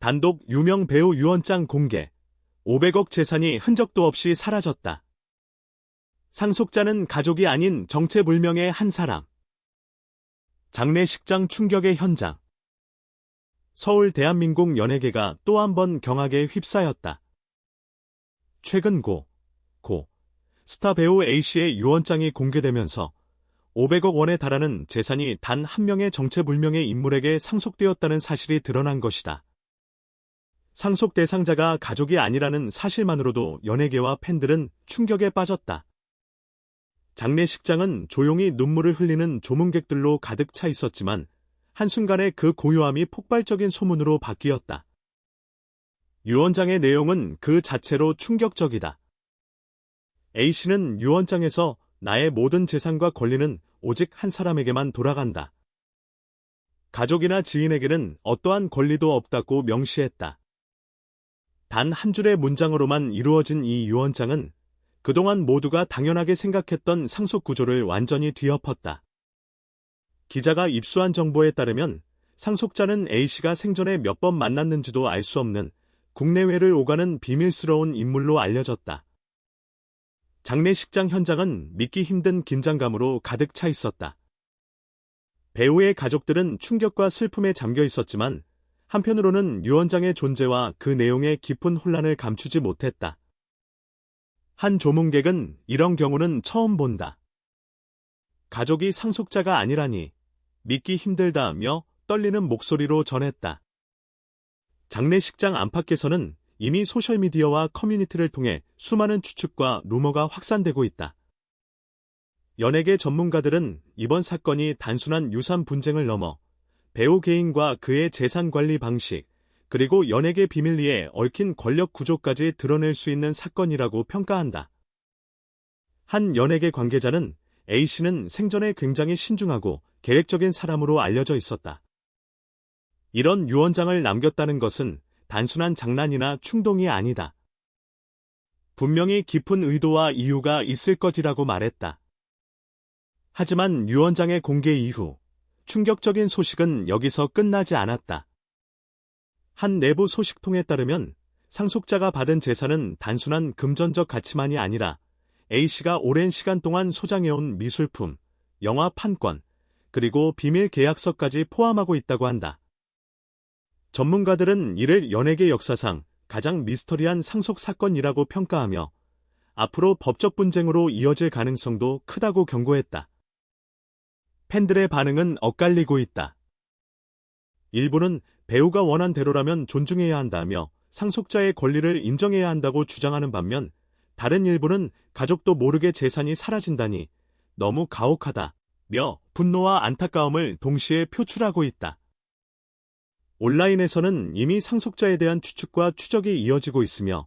단독 유명 배우 유언장 공개. 500억 재산이 흔적도 없이 사라졌다. 상속자는 가족이 아닌 정체불명의 한 사람. 장례식장 충격의 현장. 서울 대한민국 연예계가 또 한 번 경악에 휩싸였다. 최근 고 스타 배우 A씨의 유언장이 공개되면서 500억 원에 달하는 재산이 단 한 명의 정체불명의 인물에게 상속되었다는 사실이 드러난 것이다. 상속 대상자가 가족이 아니라는 사실만으로도 연예계와 팬들은 충격에 빠졌다. 장례식장은 조용히 눈물을 흘리는 조문객들로 가득 차 있었지만 한순간에 그 고요함이 폭발적인 소문으로 바뀌었다. 유언장의 내용은 그 자체로 충격적이다. A씨는 유언장에서 나의 모든 재산과 권리는 오직 한 사람에게만 돌아간다. 가족이나 지인에게는 어떠한 권리도 없다고 명시했다. 단 한 줄의 문장으로만 이루어진 이 유언장은 그동안 모두가 당연하게 생각했던 상속 구조를 완전히 뒤엎었다. 기자가 입수한 정보에 따르면 상속자는 A씨가 생전에 몇 번 만났는지도 알 수 없는 국내외를 오가는 비밀스러운 인물로 알려졌다. 장례식장 현장은 믿기 힘든 긴장감으로 가득 차 있었다. 배우의 가족들은 충격과 슬픔에 잠겨 있었지만 한편으로는 유언장의 존재와 그 내용의 깊은 혼란을 감추지 못했다. 한 조문객은 이런 경우는 처음 본다. 가족이 상속자가 아니라니 믿기 힘들다며 떨리는 목소리로 전했다. 장례식장 안팎에서는 이미 소셜미디어와 커뮤니티를 통해 수많은 추측과 루머가 확산되고 있다. 연예계 전문가들은 이번 사건이 단순한 유산 분쟁을 넘어 배우 개인과 그의 재산 관리 방식, 그리고 연예계 비밀리에 얽힌 권력 구조까지 드러낼 수 있는 사건이라고 평가한다. 한 연예계 관계자는 A씨는 생전에 굉장히 신중하고 계획적인 사람으로 알려져 있었다. 이런 유언장을 남겼다는 것은 단순한 장난이나 충동이 아니다. 분명히 깊은 의도와 이유가 있을 것이라고 말했다. 하지만 유언장의 공개 이후 충격적인 소식은 여기서 끝나지 않았다. 한 내부 소식통에 따르면 상속자가 받은 재산은 단순한 금전적 가치만이 아니라 A씨가 오랜 시간 동안 소장해온 미술품, 영화 판권, 그리고 비밀 계약서까지 포함하고 있다고 한다. 전문가들은 이를 연예계 역사상 가장 미스터리한 상속 사건이라고 평가하며 앞으로 법적 분쟁으로 이어질 가능성도 크다고 경고했다. 팬들의 반응은 엇갈리고 있다. 일부는 배우가 원한 대로라면 존중해야 한다며 상속자의 권리를 인정해야 한다고 주장하는 반면 다른 일부는 가족도 모르게 재산이 사라진다니 너무 가혹하다며 분노와 안타까움을 동시에 표출하고 있다. 온라인에서는 이미 상속자에 대한 추측과 추적이 이어지고 있으며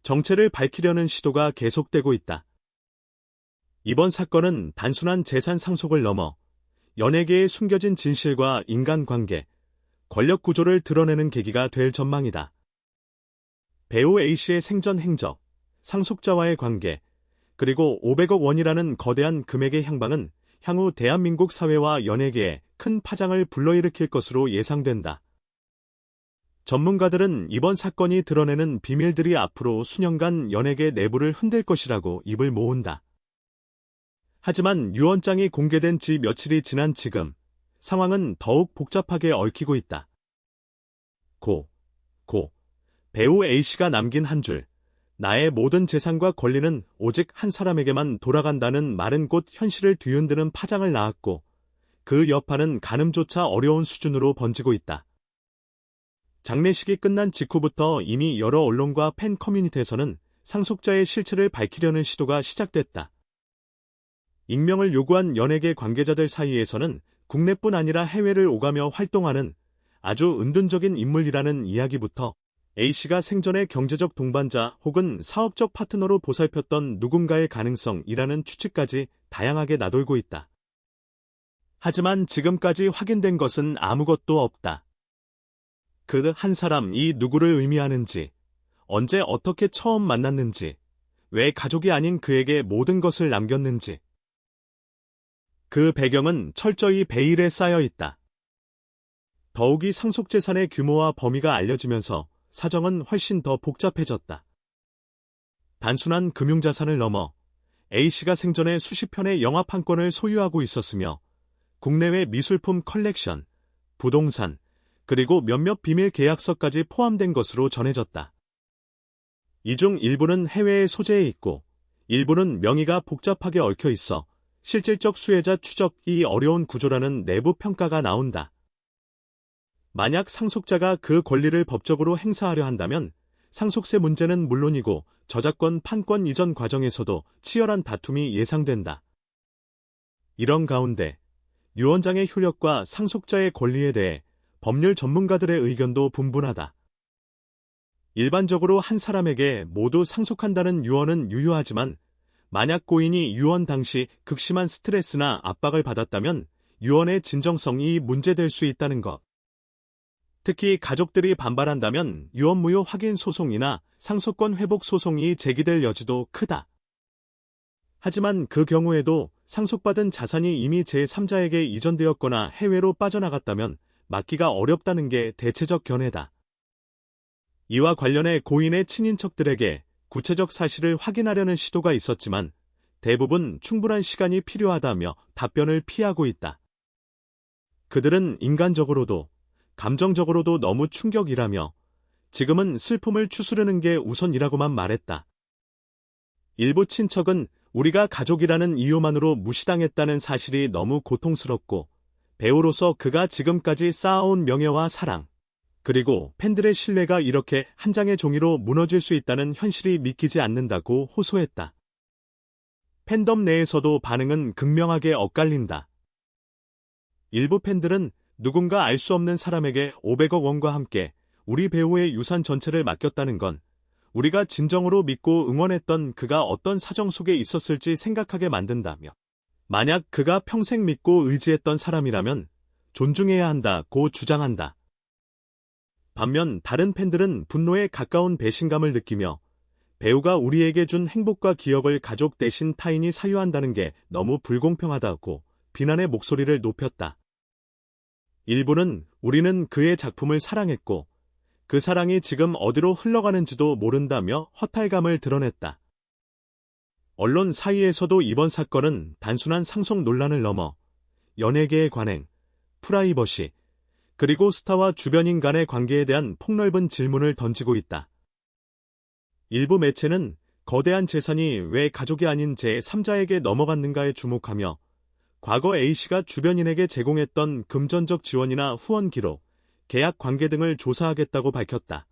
정체를 밝히려는 시도가 계속되고 있다. 이번 사건은 단순한 재산 상속을 넘어 연예계의 숨겨진 진실과 인간관계, 권력 구조를 드러내는 계기가 될 전망이다. 배우 A씨의 생전 행적, 상속자와의 관계, 그리고 500억 원이라는 거대한 금액의 향방은 향후 대한민국 사회와 연예계에 큰 파장을 불러일으킬 것으로 예상된다. 전문가들은 이번 사건이 드러내는 비밀들이 앞으로 수년간 연예계 내부를 흔들 것이라고 입을 모은다. 하지만 유언장이 공개된 지 며칠이 지난 지금 상황은 더욱 복잡하게 얽히고 있다. 배우 A씨가 남긴 한 줄, 나의 모든 재산과 권리는 오직 한 사람에게만 돌아간다는 말은 곧 현실을 뒤흔드는 파장을 낳았고 그 여파는 가늠조차 어려운 수준으로 번지고 있다. 장례식이 끝난 직후부터 이미 여러 언론과 팬 커뮤니티에서는 상속자의 실체를 밝히려는 시도가 시작됐다. 익명을 요구한 연예계 관계자들 사이에서는 국내뿐 아니라 해외를 오가며 활동하는 아주 은둔적인 인물이라는 이야기부터 A씨가 생전의 경제적 동반자 혹은 사업적 파트너로 보살폈던 누군가의 가능성이라는 추측까지 다양하게 나돌고 있다. 하지만 지금까지 확인된 것은 아무것도 없다. 그 한 사람이 누구를 의미하는지, 언제 어떻게 처음 만났는지, 왜 가족이 아닌 그에게 모든 것을 남겼는지. 그 배경은 철저히 베일에 쌓여 있다. 더욱이 상속재산의 규모와 범위가 알려지면서 사정은 훨씬 더 복잡해졌다. 단순한 금융자산을 넘어 A씨가 생전에 수십 편의 영화 판권을 소유하고 있었으며 국내외 미술품 컬렉션, 부동산, 그리고 몇몇 비밀 계약서까지 포함된 것으로 전해졌다. 이 중 일부는 해외에 소재해 있고 일부는 명의가 복잡하게 얽혀 있어 실질적 수혜자 추적이 어려운 구조라는 내부 평가가 나온다. 만약 상속자가 그 권리를 법적으로 행사하려 한다면 상속세 문제는 물론이고 저작권 판권 이전 과정에서도 치열한 다툼이 예상된다. 이런 가운데 유언장의 효력과 상속자의 권리에 대해 법률 전문가들의 의견도 분분하다. 일반적으로 한 사람에게 모두 상속한다는 유언은 유효하지만 만약 고인이 유언 당시 극심한 스트레스나 압박을 받았다면 유언의 진정성이 문제될 수 있다는 것. 특히 가족들이 반발한다면 유언무효 확인 소송이나 상속권 회복 소송이 제기될 여지도 크다. 하지만 그 경우에도 상속받은 자산이 이미 제3자에게 이전되었거나 해외로 빠져나갔다면 막기가 어렵다는 게 대체적 견해다. 이와 관련해 고인의 친인척들에게 구체적 사실을 확인하려는 시도가 있었지만 대부분 충분한 시간이 필요하다며 답변을 피하고 있다. 그들은 인간적으로도 감정적으로도 너무 충격이라며 지금은 슬픔을 추스르는 게 우선이라고만 말했다. 일부 친척은 우리가 가족이라는 이유만으로 무시당했다는 사실이 너무 고통스럽고 배우로서 그가 지금까지 쌓아온 명예와 사랑, 그리고 팬들의 신뢰가 이렇게 한 장의 종이로 무너질 수 있다는 현실이 믿기지 않는다고 호소했다. 팬덤 내에서도 반응은 극명하게 엇갈린다. 일부 팬들은 누군가 알 수 없는 사람에게 500억 원과 함께 우리 배우의 유산 전체를 맡겼다는 건 우리가 진정으로 믿고 응원했던 그가 어떤 사정 속에 있었을지 생각하게 만든다며 만약 그가 평생 믿고 의지했던 사람이라면 존중해야 한다고 주장한다. 반면 다른 팬들은 분노에 가까운 배신감을 느끼며 배우가 우리에게 준 행복과 기억을 가족 대신 타인이 사유한다는 게 너무 불공평하다고 비난의 목소리를 높였다. 일부는 우리는 그의 작품을 사랑했고 그 사랑이 지금 어디로 흘러가는지도 모른다며 허탈감을 드러냈다. 언론 사이에서도 이번 사건은 단순한 상속 논란을 넘어 연예계의 관행, 프라이버시, 그리고 스타와 주변인 간의 관계에 대한 폭넓은 질문을 던지고 있다. 일부 매체는 거대한 재산이 왜 가족이 아닌 제3자에게 넘어갔는가에 주목하며 과거 A씨가 주변인에게 제공했던 금전적 지원이나 후원 기록, 계약 관계 등을 조사하겠다고 밝혔다.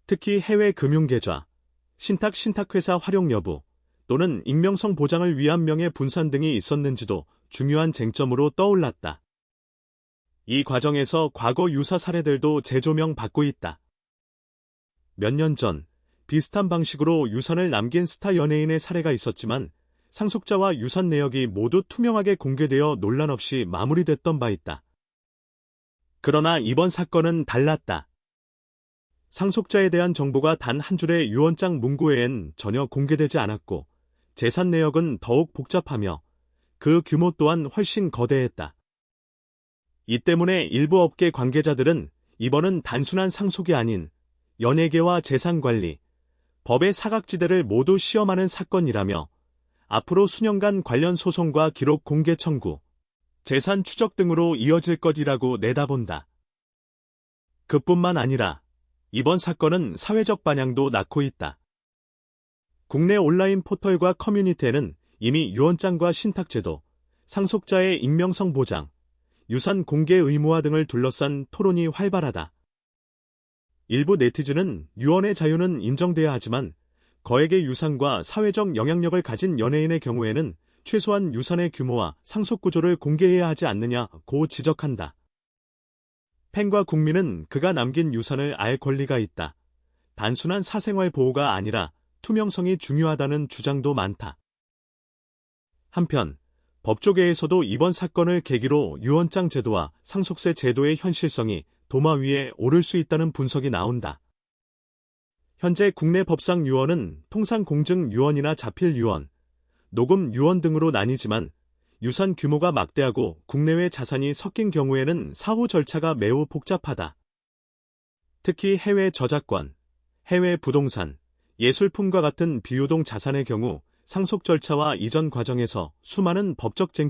특히 해외 금융계좌, 신탁회사 활용 여부, 또는 익명성 보장을 위한 명예 분산 등이 있었는지도 중요한 쟁점으로 떠올랐다. 이 과정에서 과거 유사 사례들도 재조명받고 있다. 몇 년 전 비슷한 방식으로 유산을 남긴 스타 연예인의 사례가 있었지만 상속자와 유산 내역이 모두 투명하게 공개되어 논란 없이 마무리됐던 바 있다. 그러나 이번 사건은 달랐다. 상속자에 대한 정보가 단 한 줄의 유언장 문구 외엔 전혀 공개되지 않았고 재산 내역은 더욱 복잡하며 그 규모 또한 훨씬 거대했다. 이 때문에 일부 업계 관계자들은 이번은 단순한 상속이 아닌 연예계와 재산관리, 법의 사각지대를 모두 시험하는 사건이라며 앞으로 수년간 관련 소송과 기록 공개 청구, 재산 추적 등으로 이어질 것이라고 내다본다. 그뿐만 아니라 이번 사건은 사회적 반향도 낳고 있다. 국내 온라인 포털과 커뮤니티에는 이미 유언장과 신탁제도, 상속자의 익명성 보장, 유산 공개 의무화 등을 둘러싼 토론이 활발하다. 일부 네티즌은 유언의 자유는 인정돼야 하지만 거액의 유산과 사회적 영향력을 가진 연예인의 경우에는 최소한 유산의 규모와 상속 구조를 공개해야 하지 않느냐고 지적한다. 팬과 국민은 그가 남긴 유산을 알 권리가 있다. 단순한 사생활 보호가 아니라 투명성이 중요하다는 주장도 많다. 한편 법조계에서도 이번 사건을 계기로 유언장 제도와 상속세 제도의 현실성이 도마 위에 오를 수 있다는 분석이 나온다. 현재 국내 법상 유언은 통상 공증 유언이나 자필 유언, 녹음 유언 등으로 나뉘지만 유산 규모가 막대하고 국내외 자산이 섞인 경우에는 사후 절차가 매우 복잡하다. 특히 해외 저작권, 해외 부동산, 예술품과 같은 비유동 자산의 경우 상속 절차와 이전 과정에서 수많은 법적 쟁점이